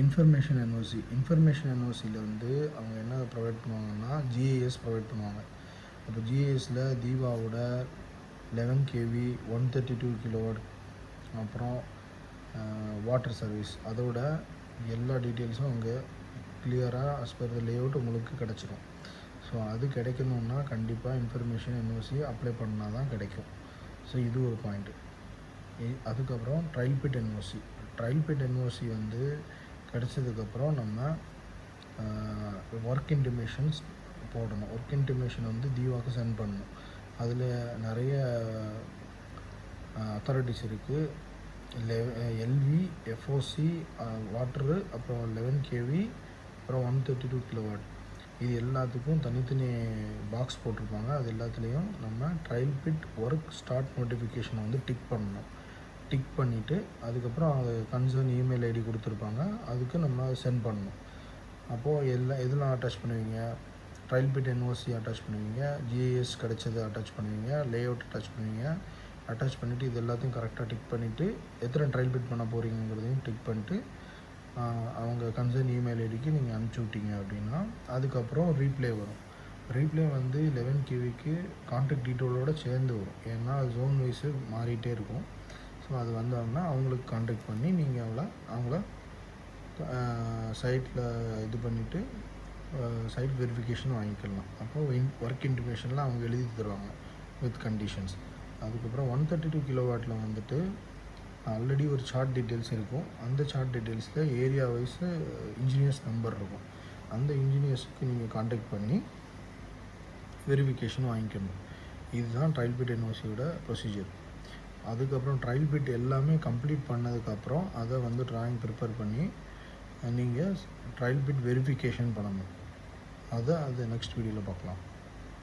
Information என்ஓசியில் வந்து அவங்க என்ன ப்ரொவைட் பண்ணுவாங்கன்னா ஜிஐஎஸ் ப்ரொவைட் பண்ணுவாங்க. அப்போ ஜிஐஎஸில் தீபாவோட 11 kV 132 கிலோவாட் அப்புறம் வாட்டர் சர்வீஸ் அதோட எல்லா டீட்டெயில்ஸும் அங்கே கிளியராக as per the லேஅவுட் உங்களுக்கு கிடச்சிரும். ஸோ அது கிடைக்கணுன்னா கண்டிப்பாக இன்ஃபர்மேஷன் என்ஓசி அப்ளை பண்ணால் தான் கிடைக்கும். ஸோ இது ஒரு பாயிண்ட்டு. அதுக்கப்புறம் ட்ரையல் பிட் என்ஓசி வந்து கிடச்சதுக்கப்புறம் நம்ம ஒர்க் இன்டிமேஷன்ஸ் போடணும். ஒர்க் இன்டிமேஷன் வந்து தீவாவுக்கு சென்ட் பண்ணணும். அதில் நிறைய அத்தாரிட்டிஸ் இருக்குது. எல்வி, எஃப்ஓசி, வாட்ரு, அப்புறம் 11 kV, அப்புறம் 132 கிலோவாட். இது எல்லாத்துக்கும் தனித்தனி பாக்ஸ் போட்டிருப்பாங்க. அது எல்லாத்துலேயும் நம்ம ட்ரையல் பிட் ஒர்க் ஸ்டார்ட் நோட்டிஃபிகேஷனை வந்து டிக் பண்ணணும். டிக் பண்ணிவிட்டு அதுக்கப்புறம் அது கன்சர்ன் இமெயில் ஐடி கொடுத்துருப்பாங்க, அதுக்கு நம்ம சென்ட் பண்ணணும். அப்போது எதெல்லாம் அட்டாச் பண்ணுவீங்க? ட்ரையல் பிட் என்ஓசி அட்டாச் பண்ணுவீங்க, ஜிஐஎஸ் கிடச்சது அட்டாச் பண்ணுவீங்க, லேஅவுட் அட்டாச் பண்ணுவீங்க. அட்டாச் பண்ணிவிட்டு இது எல்லாத்தையும் கரெக்டாக டிக் பண்ணிவிட்டு எத்தனை ட்ரையல் பிட் பண்ண போகிறீங்கிறதையும் டிக் பண்ணிட்டு அவங்க கன்சர்ன் இமெயில் ஐடிக்கு நீங்கள் அனுப்பிச்சி விட்டீங்க அப்படின்னா அதுக்கப்புறம் ரீப்ளே வரும். ரீப்ளே வந்து 11 kVக்கு கான்டாக்ட் டீட்டெயிலோடு சேர்ந்து வரும். ஏன்னா ஜோன் வைஸு மாறிட்டே இருக்கும். ஸோ அது வந்தாங்கன்னா அவங்களுக்கு கான்டாக்ட் பண்ணி நீங்கள் அவங்கள சைட்டில் இது பண்ணிவிட்டு சைட் வெரிஃபிகேஷன் வாங்கிக்கலாம். அப்போது ஒர்க் இன்டிமேஷனில் அவங்க எழுதி தருவாங்க வித் கண்டிஷன்ஸ். அதுக்கப்புறம் 132 கிலோவாட்டில் வந்துட்டு ஆல்ரெடி ஒரு சார்ட் டீட்டெயில்ஸ் இருக்கும். அந்த சார்ட் டீட்டெயில்ஸில் ஏரியா வைஸு இன்ஜினியர்ஸ் நம்பர் இருக்கும். அந்த இன்ஜினியர்ஸுக்கு நீங்கள் கான்டாக்ட் பண்ணி வெரிஃபிகேஷன் வாங்கிக்கணும். இதுதான் ட்ரையல் பிட் என்ஓசியோட ப்ரொசீஜர். அதுக்கப்புறம் ட்ரையல் பிட் எல்லாமே கம்ப்ளீட் பண்ணதுக்கப்புறம் அதை வந்து ட்ராயிங் ப்ரிப்பேர் பண்ணி நீங்கள் ட்ரையல் பிட் வெரிஃபிகேஷன் பண்ணணும். அதை நெக்ஸ்ட் வீடியோவில் பார்க்கலாம்.